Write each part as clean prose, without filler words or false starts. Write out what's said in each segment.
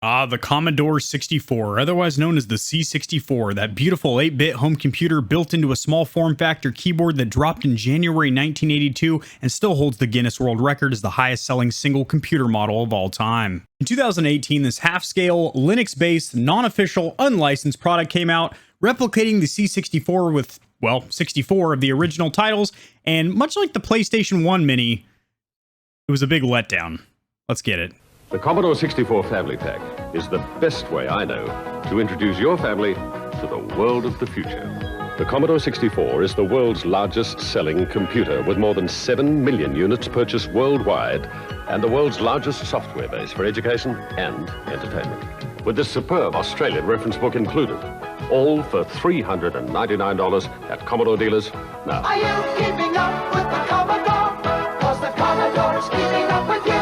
Ah, the Commodore 64, otherwise known as the C64, that beautiful 8-bit home computer built into a small form factor keyboard that dropped in January 1982 and still holds the Guinness World Record as the highest selling single computer model of all time. In 2018, this half-scale, Linux-based, non-official, unlicensed product came out, replicating the C64 with, well, 64 of the original titles, and much like the PlayStation 1 Mini, it was a big letdown. Let's get it. The Commodore 64 Family Pack is the best way I know to introduce your family to the world of the future. The Commodore 64 is the world's largest selling computer with more than 7 million units purchased worldwide and the world's largest software base for education and entertainment. With this superb Australian reference book included, all for $399 at Commodore dealers now. Are you keeping up with the Commodore? 'Cause the Commodore is keeping up with you.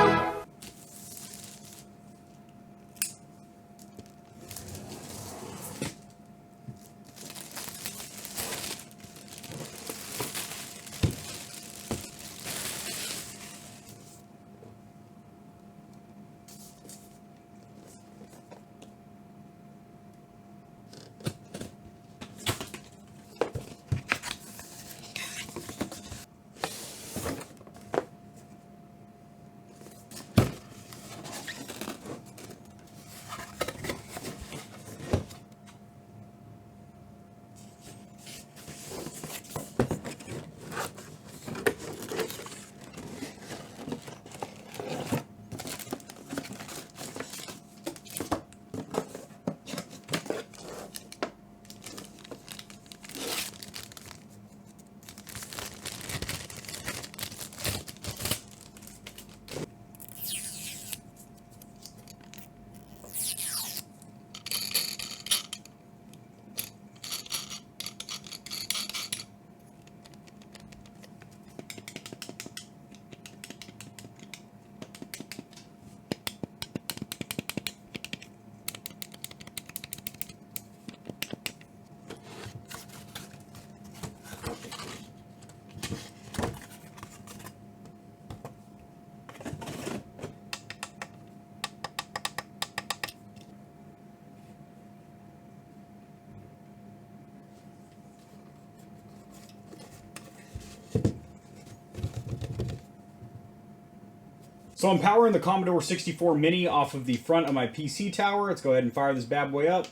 So I'm powering the Commodore 64 Mini off of the front of my PC tower. Let's go ahead and fire this bad boy up.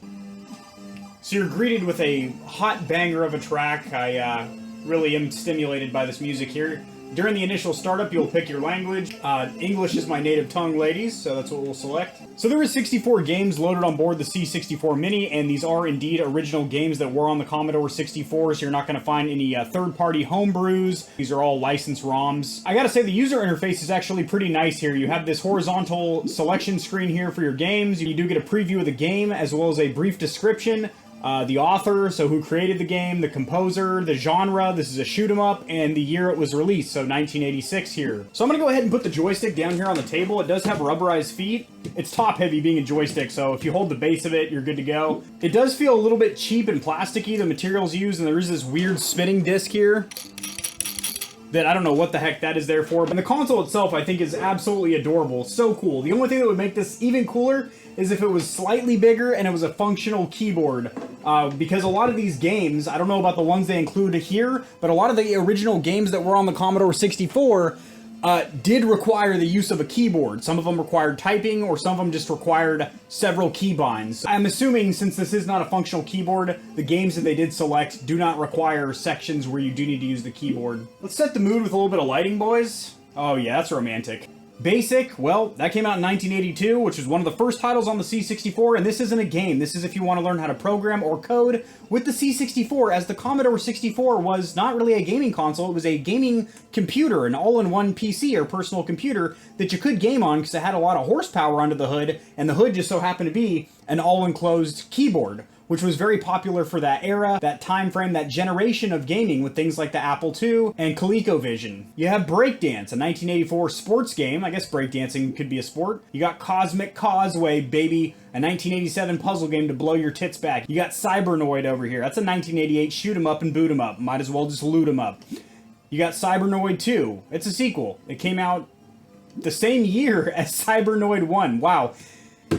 So you're greeted with a hot banger of a track. I really am stimulated by this music here. During the initial startup, you'll pick your language. English is my native tongue, ladies, so that's what we'll select. So there were 64 games loaded on board the C64 Mini, and these are indeed original games that were on the Commodore 64, so you're not going to find any third-party homebrews. These are all licensed ROMs. I gotta say, the user interface is actually pretty nice here. You have this horizontal selection screen here for your games. You do get a preview of the game, as well as a brief description. The author, so who created the game, the composer, the genre, this is a shoot 'em up, and the year it was released, so 1986 here. So I'm gonna go ahead and put the joystick down here on the table. It does have rubberized feet. It's top heavy being a joystick, so if you hold the base of it, you're good to go. It does feel a little bit cheap and plasticky, the materials used, and there is this weird spinning disc here that I don't know what the heck that is there for. And the console itself, I think, is absolutely adorable. So cool. The only thing that would make this even cooler is if it was slightly bigger and it was a functional keyboard. Because a lot of these games, I don't know about the ones they include here, but a lot of the original games that were on the Commodore 64 did require the use of a keyboard. Some of them required typing, or some of them just required several keybinds. I'm assuming, since this is not a functional keyboard, the games that they did select do not require sections where you do need to use the keyboard. Let's set the mood with a little bit of lighting, boys. Oh yeah, that's romantic. Basic, well, that came out in 1982, which was one of the first titles on the C64, and this isn't a game. This is if you want to learn how to program or code with the C64, as the Commodore 64 was not really a gaming console, it was a gaming computer, an all-in-one PC or personal computer that you could game on because it had a lot of horsepower under the hood, and the hood just so happened to be an all-enclosed keyboard, which was very popular for that era, that time frame, that generation of gaming with things like the Apple II and ColecoVision. You have Breakdance, a 1984 sports game. I guess breakdancing could be a sport. You got Cosmic Causeway, baby, a 1987 puzzle game to blow your tits back. You got Cybernoid over here. That's a 1988 shoot 'em up and boot 'em up. Might as well just loot 'em up. You got Cybernoid 2. It's a sequel. It came out the same year as Cybernoid 1. Wow.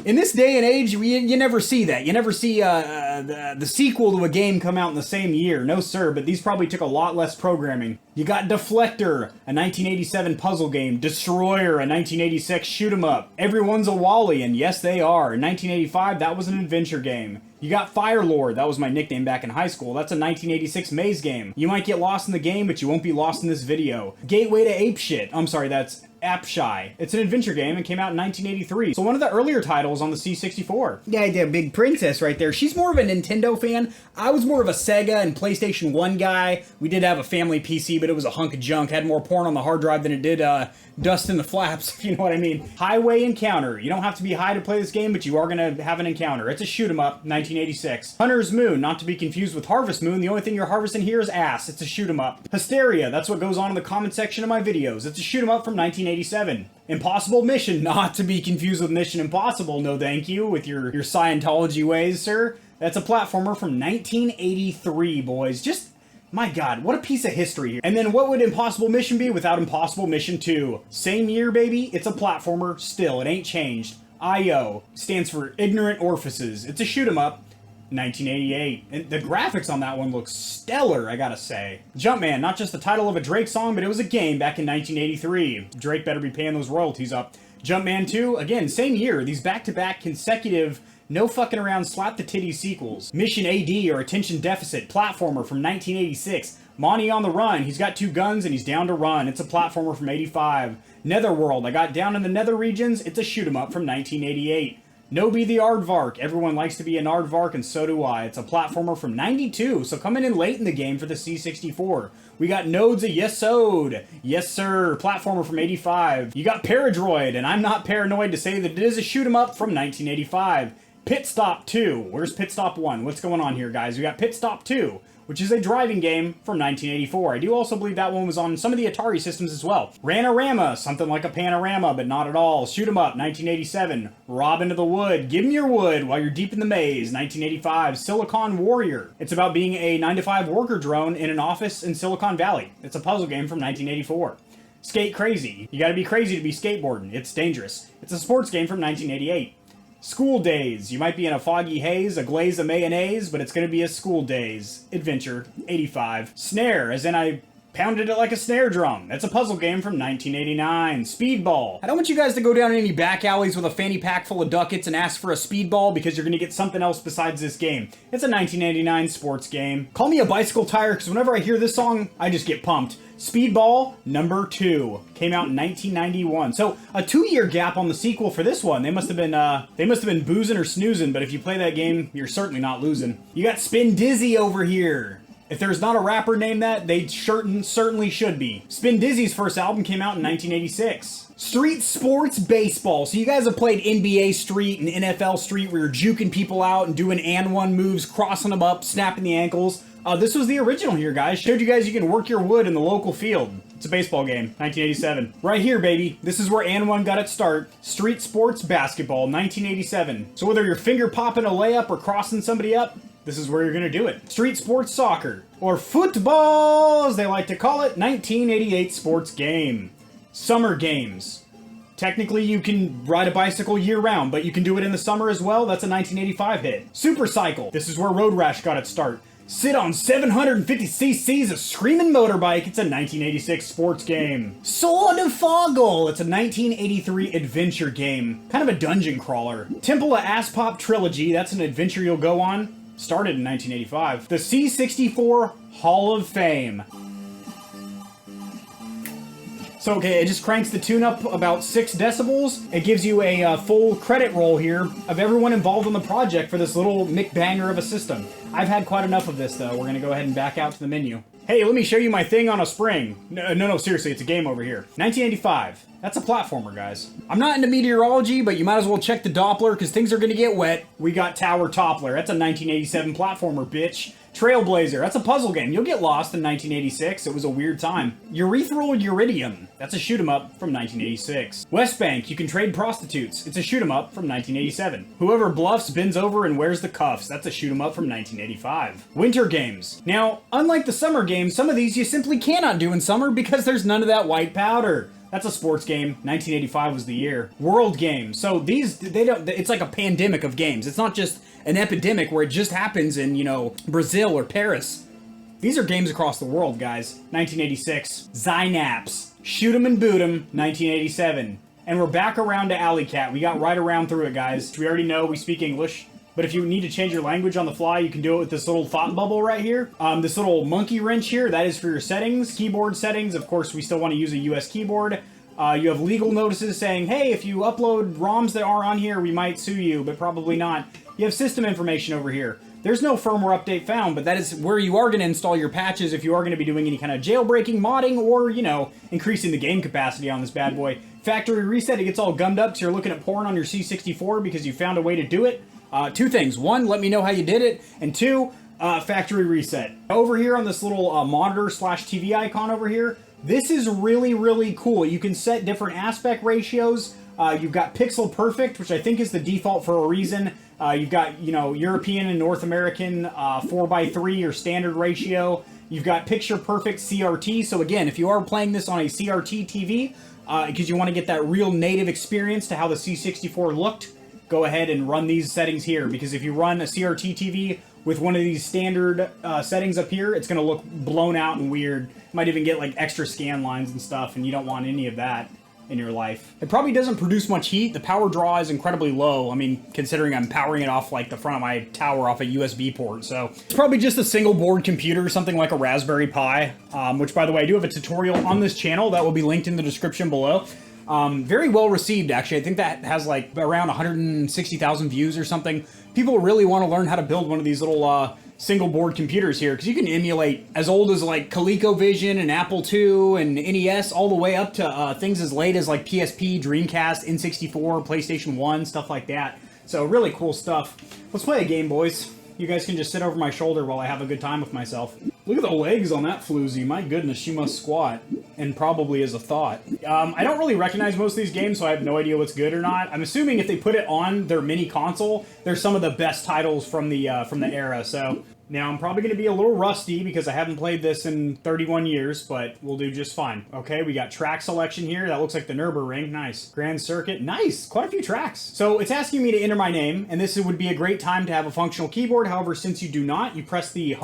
In this day and age, you never see that. You never see the sequel to a game come out in the same year. No, sir, but these probably took a lot less programming. You got Deflector, a 1987 puzzle game. Destroyer, a 1986 shoot-'em-up. Everyone's a Wally, and yes, they are. In 1985, that was an adventure game. You got Firelord, that was my nickname back in high school. That's a 1986 maze game. You might get lost in the game, but you won't be lost in this video. Gateway to Apeshit. I'm sorry, that's Apshy. It's an adventure game and came out in 1983. So one of the earlier titles on the C64. Yeah, the big princess right there. She's more of a Nintendo fan. I was more of a Sega and PlayStation 1 guy. We did have a family PC, but it was a hunk of junk. Had more porn on the hard drive than it did dust in the flaps, if you know what I mean. Highway Encounter. You don't have to be high to play this game, but you are going to have an encounter. It's a shoot-'em-up, 1986. Hunter's Moon, not to be confused with Harvest Moon. The only thing you're harvesting here is ass. It's a shoot-'em-up. Hysteria, that's what goes on in the comment section of my videos. It's a shoot-'em-up from 1987. Impossible Mission, not to be confused with Mission Impossible, no thank you, with your Scientology ways, sir. That's a platformer from 1983, boys. Just, my god, what a piece of history here. And then what would Impossible Mission be without Impossible Mission 2? Same year, baby, it's a platformer, still, it ain't changed. IO stands for Ignorant Orifices. It's a shoot-'em-up. 1988. And the graphics on that one look stellar, I gotta say. Jumpman, not just the title of a Drake song, but it was a game back in 1983. Drake better be paying those royalties up. Jumpman 2, again, same year. These back-to-back consecutive, no fucking around, slap the titty sequels. Mission AD, or Attention Deficit, platformer from 1986. Monty on the Run, he's got 2 guns and he's down to run. It's a platformer from 85. Netherworld, I got down in the nether regions. It's a shoot-'em-up from 1988. No Be the Aardvark. Everyone likes to be an Aardvark, and so do I. It's a platformer from 92, so coming in late in the game for the C64. We got Nodes of Yesode. Yes, sir. Platformer from 85. You got Paradroid, and I'm not paranoid to say that it is a shoot-'em-up from 1985. Pit Stop 2. Where's Pit Stop 1? What's going on here, guys? We got Pit Stop 2, which is a driving game from 1984. I do also believe that one was on some of the Atari systems as well. Ranorama, something like a panorama, but not at all. Shoot 'em up, 1987. Rob into the Wood, give 'em your wood while you're deep in the maze, 1985. Silicon Warrior. It's about being a 9-to-5 worker drone in an office in Silicon Valley. It's a puzzle game from 1984. Skate Crazy. You gotta be crazy to be skateboarding. It's dangerous. It's a sports game from 1988. School Days. You might be in a foggy haze, a glaze of mayonnaise, but it's going to be a school days adventure, 85. Snare, as in I pounded it like a snare drum. That's a puzzle game from 1989. Speedball. I don't want you guys to go down any back alleys with a fanny pack full of ducats and ask for a speedball because you're going to get something else besides this game. It's a 1989 sports game. Call me a bicycle tire because whenever I hear this song, I just get pumped. Speedball number 2 came out in 1991. So a 2-year gap on the sequel for this one. They must have been boozing or snoozing, but if you play that game, you're certainly not losing. You got Spin Dizzy over here. If there's not a rapper named that, they certainly should be. Spin Dizzy's first album came out in 1986. Street Sports Baseball. So you guys have played NBA Street and NFL Street where you're juking people out and doing and one moves, crossing them up, snapping the ankles. This was the original here, guys. Showed you guys you can work your wood in the local field. It's a baseball game, 1987. Right here, baby. This is where and one got its start. Street Sports Basketball, 1987. So whether you're finger popping a layup or crossing somebody up, this is where you're going to do it. Street Sports Soccer, or football, as they like to call it, 1988 sports game. Summer Games. Technically, you can ride a bicycle year-round, but you can do it in the summer as well. That's a 1985 hit. Super Cycle. This is where Road Rash got its start. Sit on 750cc's of screaming motorbike. It's a 1986 sports game. Sword of Foggle. It's a 1983 adventure game. Kind of a dungeon crawler. Temple of Ass Pop Trilogy. That's an adventure you'll go on. Started in 1985. The C64 Hall of Fame. So, okay, it just cranks the tune up about 6 decibels. It gives you a full credit roll here of everyone involved in the project for this little McBanger of a system. I've had quite enough of this, though. We're going to go ahead and back out to the menu. Hey, let me show you my thing on a spring. No, seriously, it's a game over here. 1985. That's a platformer, guys. I'm not into meteorology, but you might as well check the Doppler, because things are going to get wet. We got Tower Toppler. That's a 1987 platformer, bitch. Trailblazer, that's a puzzle game. You'll get lost in 1986. It was a weird time. Urethral Uridium, that's a shoot-'em-up from 1986. West Bank, you can trade prostitutes. It's a shoot-'em-up from 1987. Whoever bluffs bends over and wears the cuffs. That's a shoot-'em-up from 1985. Winter Games. Now, unlike the summer games, some of these you simply cannot do in summer because there's none of that white powder. That's a sports game. 1985 was the year. World games. So these, they don't, it's like a pandemic of games. It's not just an epidemic where it just happens in, you know, Brazil or Paris. These are games across the world, guys. 1986. Zynaps. Shoot 'em and boot 'em. 1987. And we're back around to Alley Cat. We got right around through it, guys. We already know we speak English. But if you need to change your language on the fly, you can do it with this little thought bubble right here. This little monkey wrench here, that is for your settings. Keyboard settings, of course, we still want to use a US keyboard. You have legal notices saying, hey, if you upload ROMs that aren't on here, we might sue you, but probably not. You have system information over here. There's no firmware update found, but that is where you are going to install your patches if you are going to be doing any kind of jailbreaking, modding, or, you know, increasing the game capacity on this bad boy. Factory reset, it gets all gummed up, so you're looking at porn on your C64 because you found a way to do it. Two things. One, let me know how you did it. And two, factory reset. Over here on this little monitor slash TV icon over here, this is really, really cool. You can set different aspect ratios. You've got pixel perfect, which I think is the default for a reason. You've got, you know, European and North American 4:3 or standard ratio. You've got picture perfect CRT. So again, if you are playing this on a CRT TV, because you want to get that real native experience to how the C64 looked, go ahead and run these settings here, because if you run a CRT TV with one of these standard settings up here, it's going to look blown out and weird. Might even get like extra scan lines and stuff, and you don't want any of that in your life. It probably doesn't produce much heat. The power draw is incredibly low. I mean, considering I'm powering it off like the front of my tower off a USB port. So it's probably just a single board computer, something like a Raspberry Pi, which by the way, I do have a tutorial on this channel that will be linked in the description below. Very well received, actually. I think that has like around 160,000 views or something. People really want to learn how to build one of these little single board computers here, because you can emulate as old as like ColecoVision and Apple II and NES, all the way up to things as late as like PSP, Dreamcast, N64, PlayStation 1, stuff like that. So really cool stuff. Let's play a game, boys. You guys can just sit over my shoulder while I have a good time with myself. Look at the legs on that floozy. My goodness, she must squat. And probably is a thought. I don't really recognize most of these games, so I have no idea what's good or not. I'm assuming if they put it on their mini console, they're some of the best titles from the era. So now I'm probably going to be a little rusty because I haven't played this in 31 years, but we'll do just fine. Okay, we got track selection here. That looks like the Nürburgring. Nice. Grand Circuit. Nice. Quite a few tracks. So it's asking me to enter my name, and this would be a great time to have a functional keyboard. However, since you do not, you press the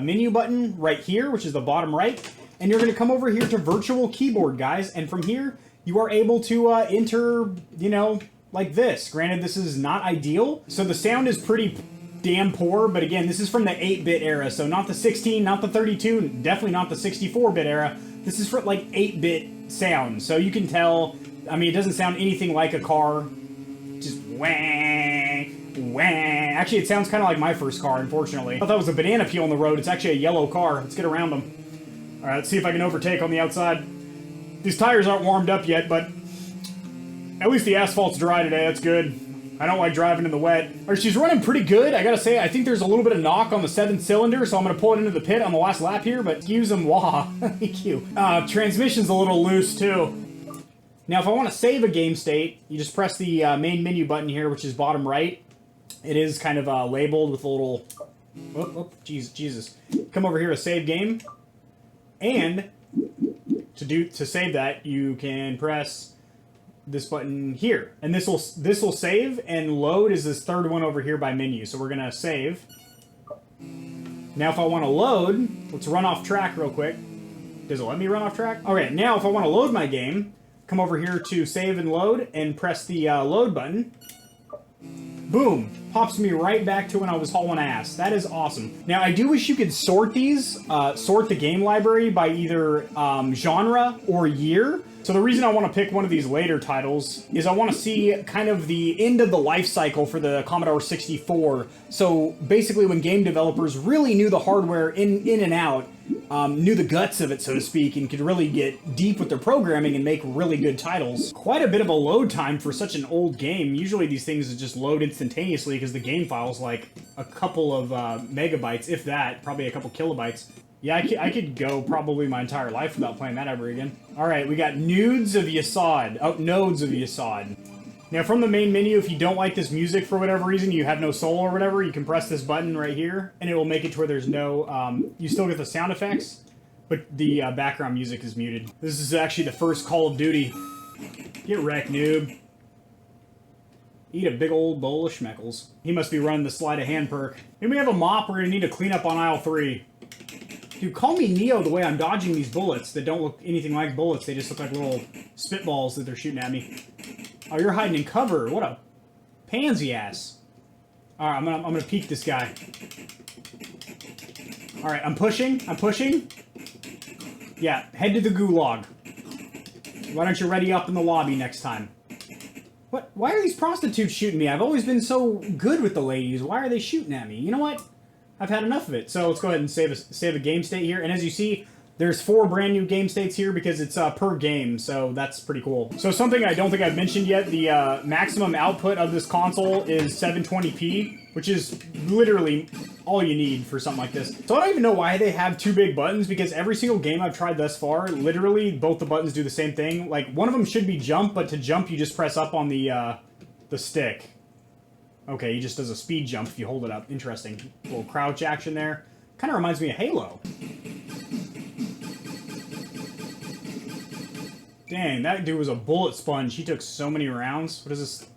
menu button right here, which is the bottom right, and you're going to come over here to virtual keyboard, guys, and from here you are able to enter, you know, like this. Granted, this is not ideal, so the sound is pretty damn poor, but again, this is from the 8-bit era, so not the 16, not the 32, definitely not the 64-bit era. This is for like 8-bit sound, so you can tell, I mean, it doesn't sound anything like a car. Just wah, wah. Actually, it sounds kind of like my first car, unfortunately. I thought that was a banana peel on the road. It's actually a yellow car. Let's get around them. All right, let's see if I can overtake on the outside. These tires aren't warmed up yet, but at least the asphalt's dry today. That's good. I don't like driving in the wet. Or she's running pretty good. I gotta say, I think there's a little bit of knock on the 7th cylinder, so I'm gonna pull it into the pit on the last lap here, but excuse moi. Thank you. Transmission's a little loose, too. Now, if I want to save a game state, you just press the main menu button here, which is bottom right. It is kind of labeled with a little... Oh, Jesus. Come over here to save game. And to save that, you can press this button here, and this will save, and load is this third one over here by menu. So we're gonna save. Now, if I want to load, let's run off track real quick. Does it let me run off track? Okay, now if I want to load my game, come over here to save and load, and press the load button. Boom. Pops me right back to when I was hauling ass. That is awesome. Now, I do wish you could sort these, sort the game library by either genre or year. So the reason I want to pick one of these later titles is I want to see kind of the end of the life cycle for the Commodore 64. So basically when game developers really knew the hardware in and out, knew the guts of it, so to speak, and could really get deep with their programming and make really good titles. Quite a bit of a load time for such an old game. Usually these things just load instantaneously because the game file's like a couple of megabytes, if that, probably a couple kilobytes. Yeah, I could go probably my entire life without playing that ever again. Alright, we got Nudes of Yasad. Oh, Nodes of Yasad. Now, from the main menu, if you don't like this music for whatever reason, you have no soul or whatever, you can press this button right here, and it will make it to where there's no, you still get the sound effects, but the background music is muted. This is actually the first Call of Duty. Get wrecked, noob. Eat a big old bowl of schmeckles. He must be running the sleight of hand perk. Maybe we have a mop. We're gonna need to clean up on aisle 3. Dude, call me Neo the way I'm dodging these bullets that don't look anything like bullets. They just look like little spitballs that they're shooting at me. Oh, you're hiding in cover. What a pansy ass. All right, I'm gonna peek this guy. All right, I'm pushing. Yeah, head to the gulag. Why don't you ready up in the lobby next time? What? Why are these prostitutes shooting me? I've always been so good with the ladies. Why are they shooting at me? You know what? I've had enough of it. So let's go ahead and save a game state here. And as you see, there's 4 brand new game states here because it's per game. So that's pretty cool. So something I don't think I've mentioned yet, the maximum output of this console is 720p, which is literally all you need for something like this. So I don't even know why they have 2 big buttons, because every single game I've tried thus far, literally both the buttons do the same thing. Like, one of them should be jump, but to jump you just press up on the stick. Okay, he just does a speed jump if you hold it up. Interesting. A little crouch action there. Kind of reminds me of Halo. Dang, that dude was a bullet sponge. He took so many rounds. What is this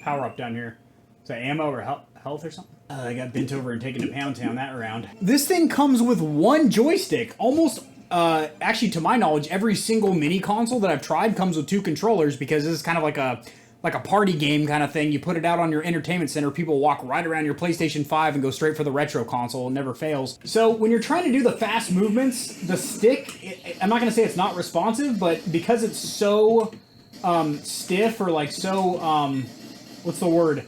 power up down here? Is that ammo or health or something? I got bent over and taken to Pound Town that round. This thing comes with 1 joystick. Almost, actually, to my knowledge, every single mini console that I've tried comes with 2 controllers, because this is kind of like a party game kind of thing. You put it out on your entertainment center, people walk right around your PlayStation 5 and go straight for the retro console. It never fails. So when you're trying to do the fast movements, the stick, I'm not going to say it's not responsive, but because it's so stiff, or like so, what's the word?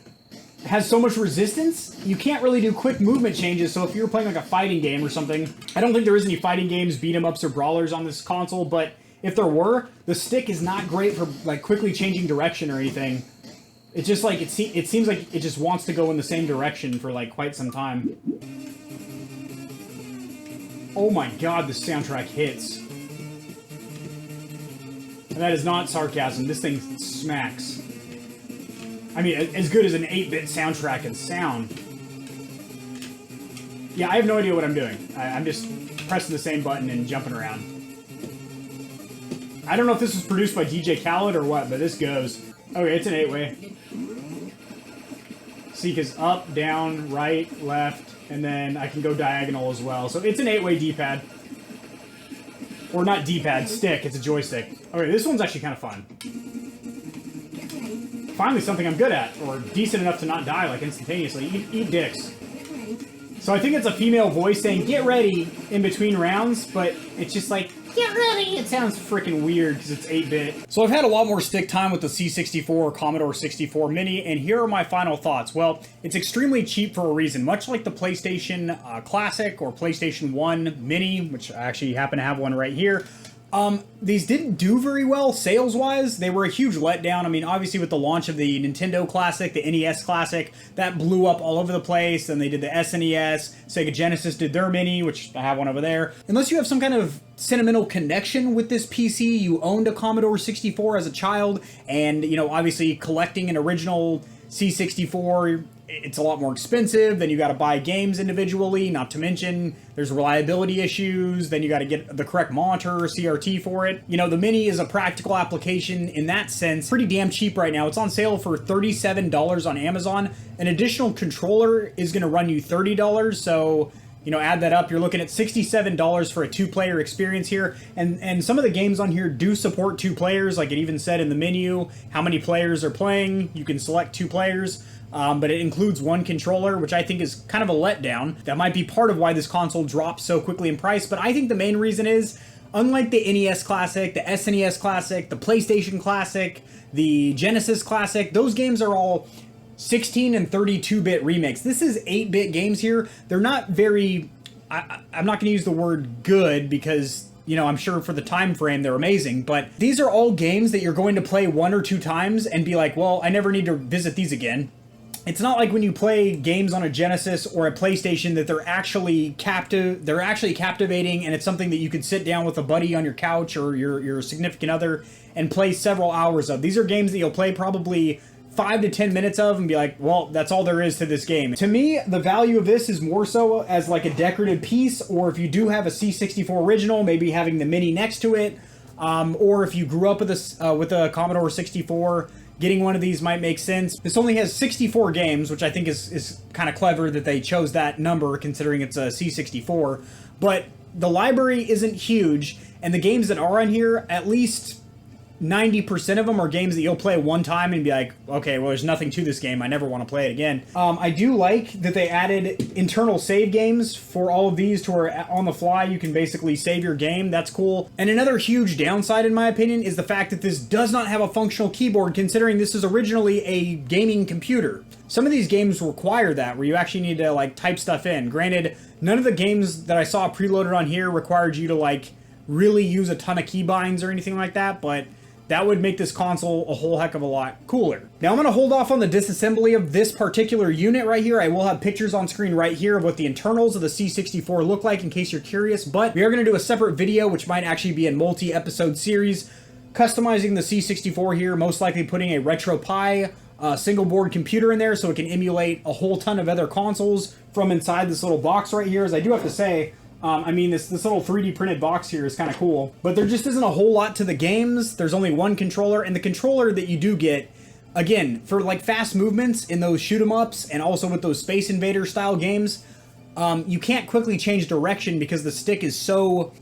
It has so much resistance, you can't really do quick movement changes. So if you're playing like a fighting game or something, I don't think there is any fighting games, beat 'em ups, or brawlers on this console, but if there were, the stick is not great for like quickly changing direction or anything. It's just like, it seems like it just wants to go in the same direction for like quite some time. Oh my god, this soundtrack hits. And that is not sarcasm, this thing smacks. I mean, as good as an 8-bit soundtrack can sound. Yeah, I have no idea what I'm doing. I'm just pressing the same button and jumping around. I don't know if this was produced by DJ Khaled or what, but this goes. Okay, it's an 8-way. See, because up, down, right, left, and then I can go diagonal as well. So it's an 8-way D-pad. Or not D-pad, stick. It's a joystick. Okay, this one's actually kind of fun. Finally something I'm good at, or decent enough to not die, like, instantaneously. Eat dicks. So I think it's a female voice saying, "Get ready," in between rounds, but it's just like, "Get ready!" It sounds freaking weird because it's 8-bit. So I've had a lot more stick time with the C64 or Commodore 64 Mini, and here are my final thoughts. Well, it's extremely cheap for a reason. Much like the PlayStation Classic or PlayStation 1 Mini, which I actually happen to have one right here, these didn't do very well sales-wise. They were a huge letdown. I mean, obviously with the launch of the Nintendo Classic, the NES Classic, that blew up all over the place. Then they did the SNES. Sega Genesis did their Mini, which I have one over there. Unless you have some kind of sentimental connection with this PC, you owned a Commodore 64 as a child, and, you know, obviously collecting an original C64, it's a lot more expensive. Then you got to buy games individually, not to mention there's reliability issues. Then you got to get the correct monitor or CRT for it. You know, the Mini is a practical application in that sense. Pretty damn cheap right now. It's on sale for $37 on Amazon. An additional controller is going to run you $30. So, you know, add that up, you're looking at $67 for a 2-player experience here. And some of the games on here do support 2 players. Like it even said in the menu, how many players are playing. You can select 2 players. But it includes 1 controller, which I think is kind of a letdown. That might be part of why this console dropped so quickly in price, but I think the main reason is, unlike the NES Classic, the SNES Classic, the PlayStation Classic, the Genesis Classic, those games are all 16 and 32-bit remakes. This is 8-bit games here. They're not very... I'm not going to use the word good because, you know, I'm sure for the time frame they're amazing, but these are all games that you're going to play 1 or 2 times and be like, well, I never need to visit these again. It's not like when you play games on a Genesis or a PlayStation that they're actually captivating, and it's something that you could sit down with a buddy on your couch or your significant other and play several hours of. These are games that you'll play probably 5 to 10 minutes of and be like, well, that's all there is to this game. To me, the value of this is more so as like a decorative piece, or if you do have a C64 original, maybe having the Mini next to it, or if you grew up with a Commodore 64, getting one of these might make sense. This only has 64 games, which I think is kind of clever that they chose that number considering it's a C64, but the library isn't huge, and the games that are on here, at least 90% of them are games that you'll play one time and be like, okay, well, there's nothing to this game. I never want to play it again. I do like that they added internal save games for all of these to where on the fly you can basically save your game. That's cool. And another huge downside, in my opinion, is the fact that this does not have a functional keyboard, considering this is originally a gaming computer. Some of these games require that, where you actually need to like type stuff in. Granted, none of the games that I saw preloaded on here required you to like really use a ton of keybinds or anything like that, but that would make this console a whole heck of a lot cooler. Now I'm going to hold off on the disassembly of this particular unit right here. I will have pictures on screen right here of what the internals of the C64 look like in case you're curious, but we are going to do a separate video, which might actually be a multi-episode series, customizing the C64 here, most likely putting a RetroPie single board computer in there so it can emulate a whole ton of other consoles from inside this little box right here. As I do have to say, I mean, this little 3D printed box here is kind of cool, but there just isn't a whole lot to the games. There's only one controller, and the controller that you do get, again, for like fast movements in those shoot 'em ups and also with those Space Invader style games, you can't quickly change direction because the stick is so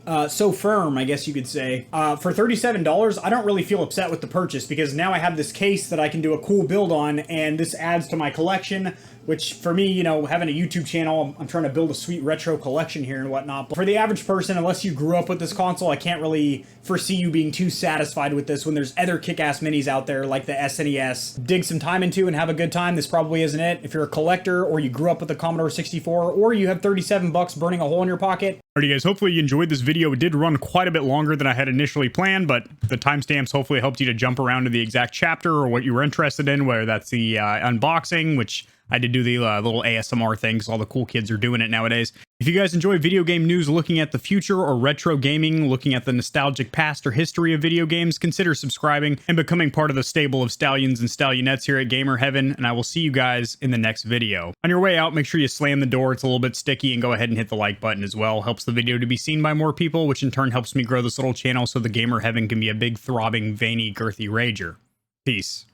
firm, I guess you could say. For $37, I don't really feel upset with the purchase because now I have this case that I can do a cool build on, and this adds to my collection, which for me, you know, having a YouTube channel, I'm trying to build a sweet retro collection here and whatnot. But for the average person, unless you grew up with this console, I can't really foresee you being too satisfied with this when there's other kick-ass minis out there like the SNES. Dig some time into and have a good time. This probably isn't it. If you're a collector or you grew up with the Commodore 64 or you have 37 bucks burning a hole in your pocket. Alrighty guys, hopefully you enjoyed this video. It did run quite a bit longer than I had initially planned, but the timestamps hopefully helped you to jump around to the exact chapter or what you were interested in, whether that's the unboxing, which I did do the little ASMR thing because all the cool kids are doing it nowadays. If you guys enjoy video game news looking at the future or retro gaming, looking at the nostalgic past or history of video games, consider subscribing and becoming part of the stable of stallions and stallionettes here at Gamer Heaven, and I will see you guys in the next video. On your way out, make sure you slam the door. It's a little bit sticky, and go ahead and hit the like button as well. Helps the video to be seen by more people, which in turn helps me grow this little channel so the Gamer Heaven can be a big, throbbing, veiny, girthy rager. Peace.